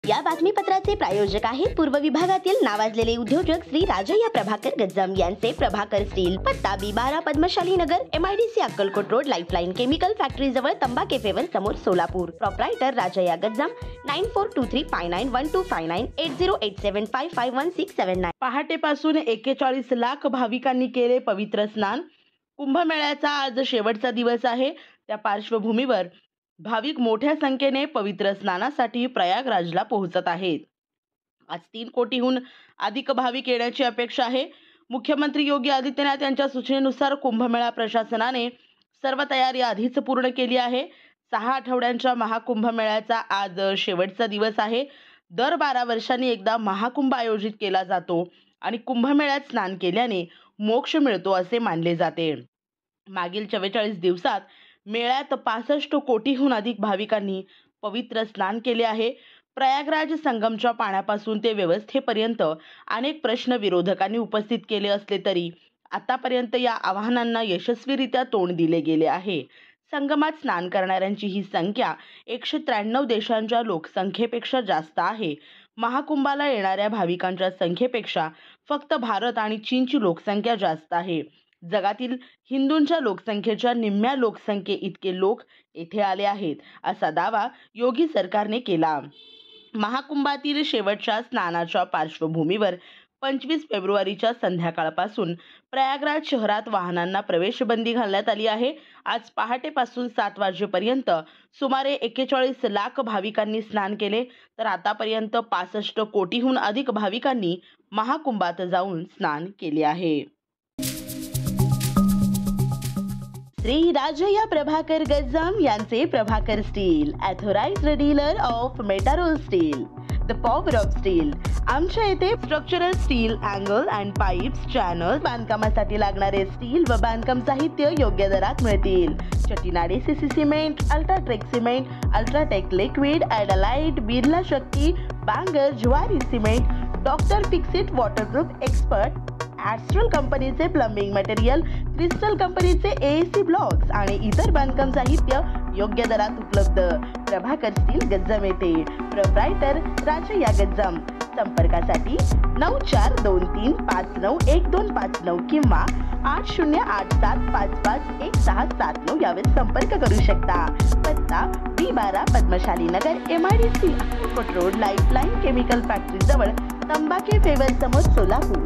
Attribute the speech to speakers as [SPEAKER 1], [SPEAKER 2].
[SPEAKER 1] या बातमीपत्राचे प्रायोजक आहेत पूर्व विभागातील नावाजलेले उद्योजक श्री राजय्या प्रभाकर गज्जम यांचे प्रभाकर स्टील, पत्ता B12 पद्मशाली नगर, MIDC Akkalkot road, lifeline chemical factory जवळ, तंबा केफेवर समोर, सोलापूर. प्रोप्रायटर राजय्या गज्जम. 9423591259 8087551679.
[SPEAKER 2] पहाटेपासून 41 लाख भाविकांनी केले पवित्र स्नान. कुंभमेळ्याचा आज शेवटचा दिवस आहे. त्या पार्श्वभूमीवर भाविक मोठ्या संख्येने पवित्र स्नानासाठी प्रयागराजला पोहोचत आहेत. आज 3 कोटीहून अधिक भाविक येण्याची अपेक्षा आहे. मुख्यमंत्री योगी आदित्यनाथ यांच्या सूचनेनुसार कुंभमेळा प्रशासनाने सर्व तयारी आधीच पूर्ण केली आहे. 6 आठवड्यांच्या महाकुंभमेळ्याचा आज शेवटचा दिवस आहे. दर 12 वर्षांनी एकदा महाकुंभ आयोजित केला जातो आणि कुंभमेळ्यात स्नान केल्याने मोक्ष मिळतो असे मानले जाते. मागील 44 दिवसात मेळ्यात 65 कोटीहून अधिक भाविकांनी पवित्र स्नान केले आहे. प्रयागराज संगमच्या पाण्यापासून ते व्यवस्थेपर्यंत अनेक प्रश्न विरोधकांनी उपस्थित केले असले तरी आतापर्यंत या आव्हानांना यशस्वीरित्या तोंड दिले गेले आहे. संगमात स्नान करणाऱ्यांची ही संख्या 193 देशांच्या लोकसंख्येपेक्षा जास्त आहे. महाकुंभाला येणाऱ्या भाविकांच्या संख्येपेक्षा फक्त भारत आणि चीनची लोकसंख्या जास्त आहे. जगातील हिंदूंच्या लोकसंख्येच्या निम्म्या लोकसंख्ये इतके लोक येथे आले आहेत असा दावा योगी सरकारने केला. महाकुंभातील शेवटच्या स्नानाच्या पार्श्वभूमीवर 25 फेब्रुवारीच्या संध्याकाळपासून प्रयागराज शहरात वाहनांना प्रवेशबंदी घालण्यात आली आहे. आज पहाटेपासून 7 वाजेपर्यंत सुमारे 41 लाख भाविकांनी स्नान केले, तर आतापर्यंत 65 कोटीहून अधिक भाविकांनी महाकुंभात जाऊन स्नान केले आहे.
[SPEAKER 1] श्री राजय्या प्रभाकर गज्जम यांचे Prabhakar steel, authorised dealer of Metarol steel, the power of steel. आमच्या येथे structural steel, angle and pipes, channel, बांधकामासाठी लागणारे स्टील व बांधकाम साहित्य योग्य दरात मिळतील. Chettinad CC cement, UltraTech cement, UltraTech liquid, Adlite, Birla Shakti, Bangur, Zuari cement, doctor Fixit waterproof expert, Astral कंपनीचे प्लंबिंग मटेरियल, क्रिस्टल कंपनीचे AAC ब्लॉक्स आणि इतर बांधकाम साहित्य योग्य दरात उपलब्ध. प्रभाकर स्टील गज्जम येथे. प्रोप्रायटर राजय्या गज्जम. संपर्कासाठी 9423591259 किंवा 8087551679 यावर संपर्क करू शकता. पत्ता B12 पद्मशाली नगर, MIDC Akkalkot road, lifeline chemical factory जवळ, तंबा केफेवर समोर, सोलापूर.